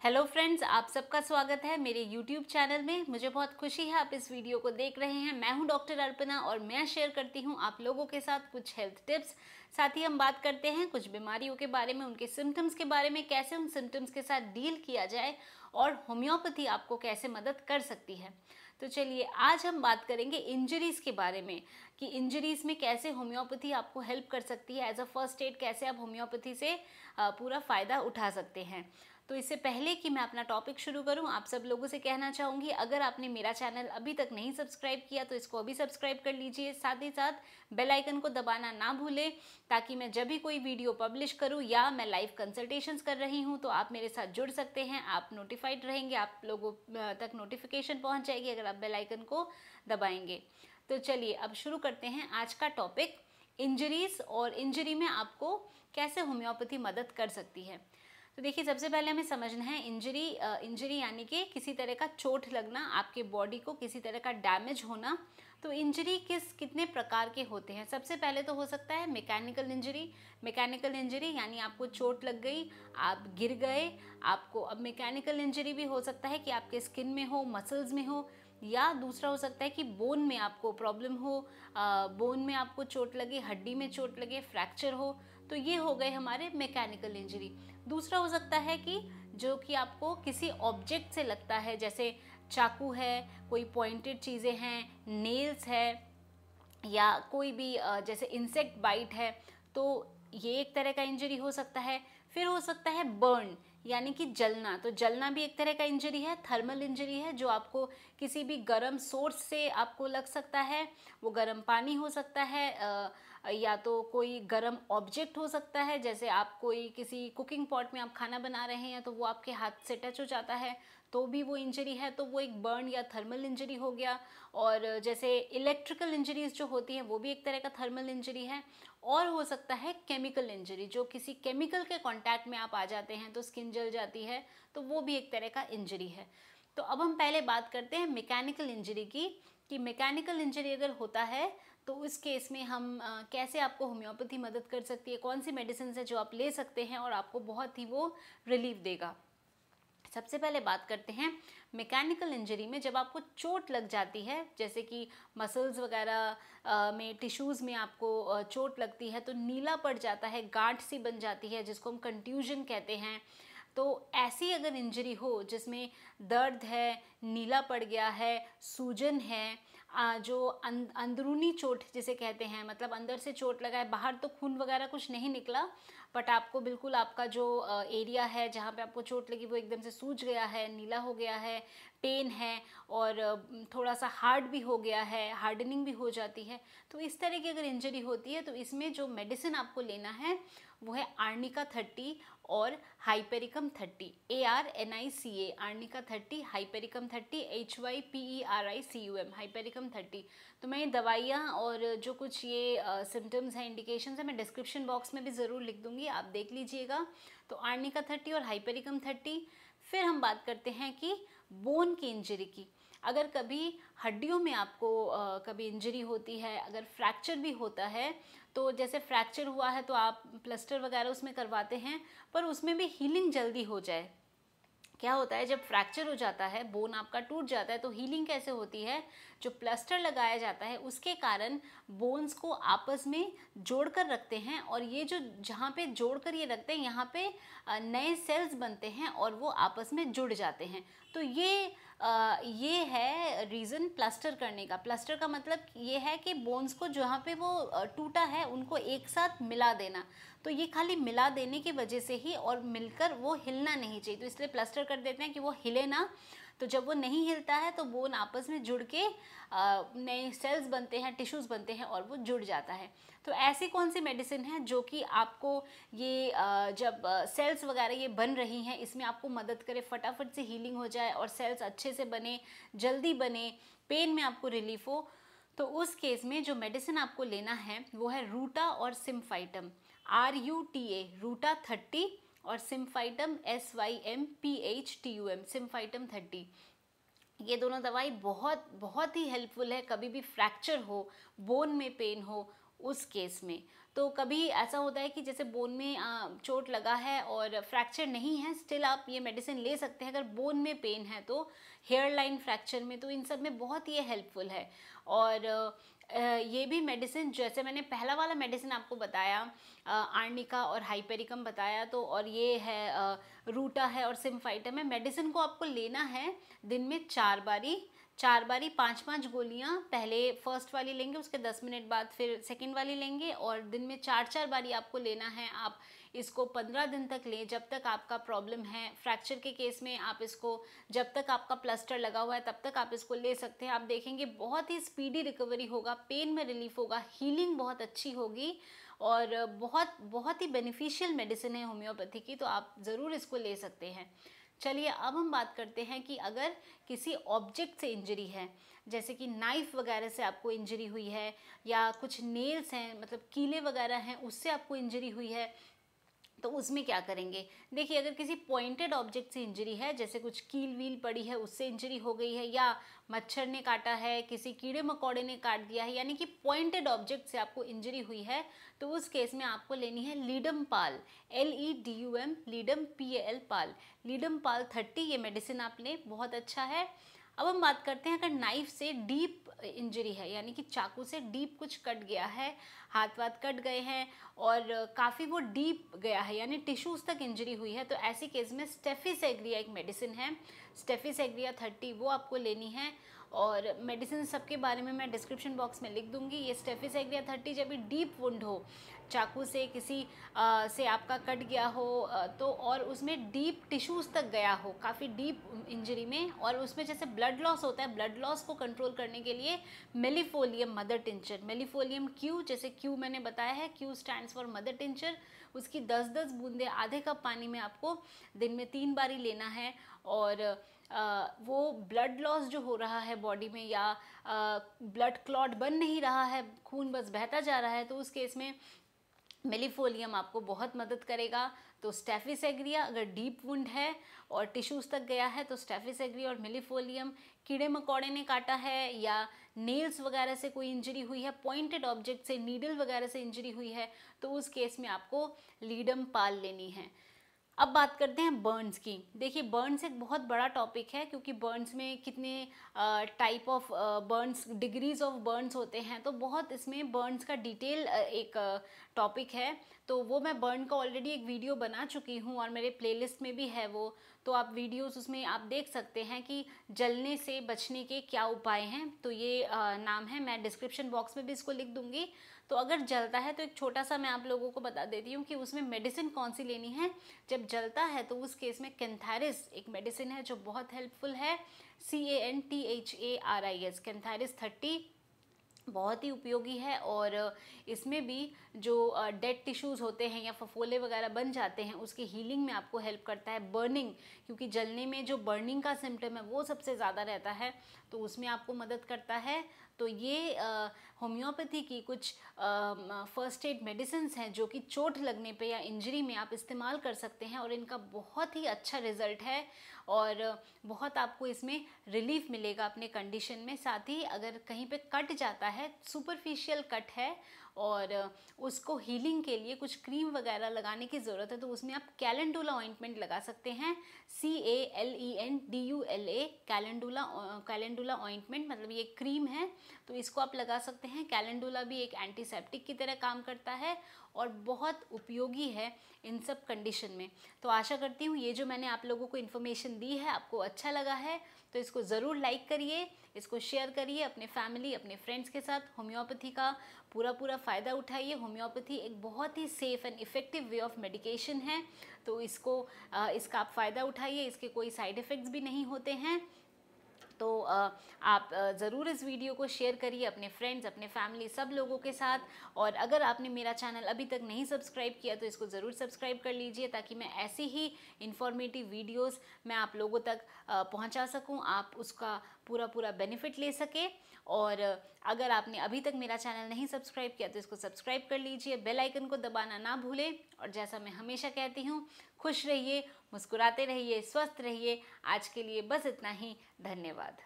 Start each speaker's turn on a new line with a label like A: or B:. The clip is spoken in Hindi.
A: हेलो फ्रेंड्स, आप सबका स्वागत है मेरे यूट्यूब चैनल में। मुझे बहुत खुशी है आप इस वीडियो को देख रहे हैं। मैं हूं डॉक्टर अर्पणा और मैं शेयर करती हूं आप लोगों के साथ कुछ हेल्थ टिप्स। साथ ही हम बात करते हैं कुछ बीमारियों के बारे में, उनके सिम्टम्स के बारे में, कैसे उन सिम्टम्स के साथ डील किया जाए और होम्योपैथी आपको कैसे मदद कर सकती है। तो चलिए आज हम बात करेंगे इंजरीज़ के बारे में कि इंजरीज़ में कैसे होम्योपैथी आपको हेल्प कर सकती है। एज अ फर्स्ट एड कैसे आप होम्योपैथी से पूरा फ़ायदा उठा सकते हैं। तो इससे पहले कि मैं अपना टॉपिक शुरू करूं, आप सब लोगों से कहना चाहूँगी, अगर आपने मेरा चैनल अभी तक नहीं सब्सक्राइब किया तो इसको अभी सब्सक्राइब कर लीजिए। साथ ही साथ बेल आइकन को दबाना ना भूलें ताकि मैं जब भी कोई वीडियो पब्लिश करूं या मैं लाइव कंसल्टेशंस कर रही हूं तो आप मेरे साथ जुड़ सकते हैं, आप नोटिफाइड रहेंगे, आप लोगों तक नोटिफिकेशन पहुँच जाएगी अगर आप बेल आइकन को दबाएंगे। तो चलिए अब शुरू करते हैं आज का टॉपिक, इंजरीज़ और इंजरी में आपको कैसे होम्योपैथी मदद कर सकती है। तो देखिए सबसे पहले हमें समझना है इंजरी यानी कि किसी तरह का चोट लगना, आपके बॉडी को किसी तरह का डैमेज होना। तो इंजरी कितने प्रकार के होते हैं। सबसे पहले तो हो सकता है मैकेनिकल इंजरी। मैकेनिकल इंजरी यानी आपको चोट लग गई, आप गिर गए, आपको अब मैकेनिकल इंजरी भी हो सकता है कि आपके स्किन में हो, मसल्स में हो, या दूसरा हो सकता है कि बोन में आपको प्रॉब्लम हो, बोन में आपको चोट लगे, हड्डी में चोट लगे, फ्रैक्चर हो। तो ये हो गए हमारे मैकेनिकल इंजरी। दूसरा हो सकता है कि जो कि आपको किसी ऑब्जेक्ट से लगता है, जैसे चाकू है, कोई पॉइंटेड चीज़ें हैं, नेल्स है, या कोई भी जैसे इंसेक्ट बाइट है, तो ये एक तरह का इंजरी हो सकता है। फिर हो सकता है बर्न यानी कि जलना। तो जलना भी एक तरह का इंजरी है, थर्मल इंजरी है, जो आपको किसी भी गर्म सोर्स से आपको लग सकता है। वो गर्म पानी हो सकता है, या तो कोई गर्म ऑब्जेक्ट हो सकता है, जैसे आप कोई किसी कुकिंग पॉट में आप खाना बना रहे हैं तो वो आपके हाथ से टच हो जाता है तो भी वो इंजरी है, तो वो एक बर्न या थर्मल इंजरी हो गया। और जैसे इलेक्ट्रिकल इंजरीज जो होती हैं वो भी एक तरह का थर्मल इंजरी है। और हो सकता है केमिकल इंजरी, जो किसी केमिकल के कांटेक्ट में आप आ जाते हैं तो स्किन जल जाती है, तो वो भी एक तरह का इंजरी है। तो अब हम पहले बात करते हैं मैकेनिकल इंजरी की, कि मैकेनिकल इंजरी अगर होता है तो उस केस में हम कैसे आपको होम्योपैथी मदद कर सकती है, कौन सी मेडिसिन है जो आप ले सकते हैं और आपको बहुत ही वो रिलीफ देगा। सबसे पहले बात करते हैं मैकेनिकल इंजरी में। जब आपको चोट लग जाती है, जैसे कि मसल्स वगैरह में, टिश्यूज़ में आपको चोट लगती है तो नीला पड़ जाता है, गांठ सी बन जाती है जिसको हम कंट्यूजन कहते हैं। तो ऐसी अगर इंजरी हो जिसमें दर्द है, नीला पड़ गया है, सूजन है, जो अंदरूनी चोट जिसे कहते हैं, मतलब अंदर से चोट लगा है, बाहर तो खून वगैरह कुछ नहीं निकला, बट आपको बिल्कुल आपका जो एरिया है जहाँ पे आपको चोट लगी वो एकदम से सूज गया है, नीला हो गया है, पेन है, और थोड़ा सा हार्ड भी हो गया है, हार्डनिंग भी हो जाती है। तो इस तरह की अगर इंजरी होती है तो इसमें जो मेडिसिन आपको लेना है वो है आर्निका 30 और hypericum 30, ARNICA, arnica 30, hypericum 30, HYPERICUM, hypericum 30। तो मैं ये दवाइयाँ और जो कुछ ये सिम्टम्स हैं, इंडिकेशंस हैं, मैं डिस्क्रिप्शन बॉक्स में भी ज़रूर लिख दूँगी, आप देख लीजिएगा। तो आर्निका 30 और हाइपेरिकम 30। फिर हम बात करते हैं कि बोन की इंजरी की। अगर कभी हड्डियों में आपको कभी इंजरी होती है, अगर फ्रैक्चर भी होता है, तो जैसे फ्रैक्चर हुआ है तो आप प्लास्टर वगैरह उसमें करवाते हैं, पर उसमें भी हीलिंग जल्दी हो जाए। क्या होता है, जब फ्रैक्चर हो जाता है, बोन आपका टूट जाता है, तो हीलिंग कैसे होती है, जो प्लास्टर लगाया जाता है उसके कारण बोन्स को आपस में जोड़कर रखते हैं, और ये जो जहाँ पे जोड़कर ये रखते हैं यहाँ पे नए सेल्स बनते हैं और वो आपस में जुड़ जाते हैं। तो ये है रीज़न प्लास्टर करने का। प्लास्टर का मतलब ये है कि बोन्स को जहाँ पे वो टूटा है उनको एक साथ मिला देना। तो ये खाली मिला देने की वजह से ही, और मिलकर वो हिलना नहीं चाहिए, तो इसलिए प्लास्टर कर देते हैं कि वो हिले ना। तो जब वो नहीं हिलता है तो बोन आपस में जुड़ के नए सेल्स बनते हैं, टिश्यूज़ बनते हैं और वो जुड़ जाता है। तो ऐसी कौन सी मेडिसिन है जो कि आपको ये जब सेल्स वगैरह ये बन रही हैं इसमें आपको मदद करे, फटाफट से हीलिंग हो जाए और सेल्स अच्छे से बने, जल्दी बने, पेन में आपको रिलीफ हो। तो उस केस में जो मेडिसिन आपको लेना है वो है रूटा और सिम्फाइटम, RUTA, रूटा 30, और सिम्फाइटम SYMPHTUM, सिम्फाइटम 30। ये दोनों दवाई बहुत बहुत ही हेल्पफुल है कभी भी फ्रैक्चर हो, बोन में पेन हो, उस केस में। तो कभी ऐसा होता है कि जैसे बोन में चोट लगा है और फ्रैक्चर नहीं है, स्टिल आप ये मेडिसिन ले सकते हैं। अगर बोन में पेन है तो हेयर लाइन फ्रैक्चर में, तो इन सब में बहुत ये हेल्पफुल है। और ये भी मेडिसिन, जैसे मैंने पहला वाला मेडिसिन आपको बताया, आर्निका और हाइपेरिकम बताया, तो और ये है रूटा है और सिम्फाइटम है। मेडिसिन को आपको लेना है दिन में 4 बारी 5-5 गोलियां, पहले फर्स्ट वाली लेंगे, उसके 10 मिनट बाद फिर सेकंड वाली लेंगे, और दिन में 4-4 बारी आपको लेना है। आप इसको 15 दिन तक लें, जब तक आपका प्रॉब्लम है। फ्रैक्चर के केस में आप इसको, जब तक आपका प्लास्टर लगा हुआ है तब तक आप इसको ले सकते हैं। आप देखेंगे बहुत ही स्पीडी रिकवरी होगा, पेन में रिलीफ होगा, हीलिंग बहुत अच्छी होगी, और बहुत बहुत ही बेनिफिशियल मेडिसिन है होम्योपैथी की, तो आप ज़रूर इसको ले सकते हैं। चलिए अब हम बात करते हैं कि अगर किसी ऑब्जेक्ट से इंजरी है, जैसे कि नाइफ वगैरह से आपको इंजरी हुई है, या कुछ नेल्स हैं, मतलब कीले वगैरह हैं, उससे आपको इंजरी हुई है, तो उसमें क्या करेंगे। देखिए, अगर किसी पॉइंटेड ऑब्जेक्ट से इंजरी है, जैसे कुछ कील वील पड़ी है उससे इंजरी हो गई है, या मच्छर ने काटा है, किसी कीड़े मकोड़े ने काट दिया है, यानी कि पॉइंटेड ऑब्जेक्ट से आपको इंजरी हुई है, तो उस केस में आपको लेनी है लीडम पाल, LEDUM, लीडम PAL, पाल, लीडम पाल 30, ये मेडिसिन आप लें, बहुत अच्छा है। अब हम बात करते हैं, अगर नाइफ से डीप इंजरी है, यानी कि चाकू से डीप कुछ कट गया है, हाथ वाथ कट गए हैं और काफ़ी वो डीप गया है, यानी टिश्यूज़ तक इंजरी हुई है, तो ऐसी केस में स्टेफिसेग्रिया एक मेडिसिन है, स्टेफिसेग्रिया 30, वो आपको लेनी है। और मेडिसिन सबके बारे में मैं डिस्क्रिप्शन बॉक्स में लिख दूंगी। ये स्टेफिसेग्रिया 30 जब भी डीप वुंड हो, चाकू से किसी से आपका कट गया हो, तो और उसमें डीप टिश्यूज़ तक गया हो, काफ़ी डीप इंजरी में, और उसमें जैसे ब्लड लॉस होता है, ब्लड लॉस को कंट्रोल करने के लिए मेलिफोलियम मदर टिंचर, मेलिफोलियम Q, जैसे Q मैंने बताया है, Q stands for mother tincture, उसकी 10-10 बूंदे आधे कप पानी में आपको दिन में 3 बारी लेना है। और वो ब्लड लॉस जो हो रहा है बॉडी में, या ब्लड क्लॉट बन नहीं रहा है, खून बस बहता जा रहा है, तो उस केस में मेलिफोलियम आपको बहुत मदद करेगा। तो स्टेफिसेग्रिया अगर डीप वुंड है और टिश्यूज़ तक गया है, तो स्टेफिसेग्रिया और मेलिफोलियम। कीड़े मकोड़े ने काटा है, या नेल्स वगैरह से कोई इंजरी हुई है, पॉइंटेड ऑब्जेक्ट से, नीडल वगैरह से इंजरी हुई है, तो उस केस में आपको लीडम पाल लेनी है। अब बात करते हैं बर्न्स की। देखिए, बर्न्स एक बहुत बड़ा टॉपिक है, क्योंकि बर्न्स में कितने type of Burns, degrees of Burns होते हैं, तो बहुत इसमें बर्न्स का डिटेल एक टॉपिक है। तो वो मैं बर्न का ऑलरेडी एक वीडियो बना चुकी हूँ, और मेरे प्लेलिस्ट में भी है वो, तो आप वीडियोस उसमें आप देख सकते हैं कि जलने से बचने के क्या उपाय हैं। तो ये नाम है, मैं डिस्क्रिप्शन बॉक्स में भी इसको लिख दूँगी। तो अगर जलता है तो एक छोटा सा मैं आप लोगों को बता देती हूँ कि उसमें मेडिसिन कौन सी लेनी है। जब जलता है तो उस केस में कैंथारिस एक मेडिसिन है जो बहुत हेल्पफुल है, CANTHARIS, कैंथारिस 30 बहुत ही उपयोगी है। और इसमें भी जो डेड टिश्यूज़ होते हैं या फफोले वगैरह बन जाते हैं, उसकी हीलिंग में आपको हेल्प करता है। बर्निंग, क्योंकि जलने में जो बर्निंग का सिम्टम है वो सबसे ज़्यादा रहता है, तो उसमें आपको मदद करता है। तो ये होम्योपैथी की कुछ फर्स्ट एड मेडिसिन्स हैं जो कि चोट लगने पे या इंजरी में आप इस्तेमाल कर सकते हैं, और इनका बहुत ही अच्छा रिज़ल्ट है, और बहुत आपको इसमें रिलीफ मिलेगा अपने कंडीशन में। साथ ही अगर कहीं पे कट जाता है, सुपरफिशियल कट है, और उसको हीलिंग के लिए कुछ क्रीम वगैरह लगाने की ज़रूरत है, तो उसमें आप कैलेंडुला ऑइंटमेंट लगा सकते हैं, CALENDULA, कैलेंडुला ऑइंटमेंट, मतलब ये क्रीम है, तो इसको आप लगा सकते हैं। कैलेंडुला भी एक एंटीसेप्टिक की तरह काम करता है, और बहुत उपयोगी है इन सब कंडीशन में। तो आशा करती हूँ ये जो मैंने आप लोगों को इन्फॉर्मेशन दी है आपको अच्छा लगा है, तो इसको ज़रूर लाइक करिए, इसको शेयर करिए अपने फैमिली, अपने फ्रेंड्स के साथ। होम्योपैथी का पूरा फ़ायदा उठाइए। होम्योपैथी एक बहुत ही safe and effective way of medication है, तो इसका आप फ़ायदा उठाइए। इसके कोई साइड इफ़ेक्ट्स भी नहीं होते हैं। तो आप ज़रूर इस वीडियो को शेयर करिए अपने फ्रेंड्स, अपने फैमिली, सब लोगों के साथ। और अगर आपने मेरा चैनल अभी तक नहीं सब्सक्राइब किया तो इसको ज़रूर सब्सक्राइब कर लीजिए, ताकि मैं ऐसी ही इन्फॉर्मेटिव वीडियोस मैं आप लोगों तक पहुंचा सकूं, आप उसका पूरा बेनिफिट ले सके। और अगर आपने अभी तक मेरा चैनल नहीं सब्सक्राइब किया तो इसको सब्सक्राइब कर लीजिए, बेल आइकन को दबाना ना भूलें। और जैसा मैं हमेशा कहती हूँ, खुश रहिए, मुस्कुराते रहिए, स्वस्थ रहिए। आज के लिए बस इतना ही। धन्यवाद।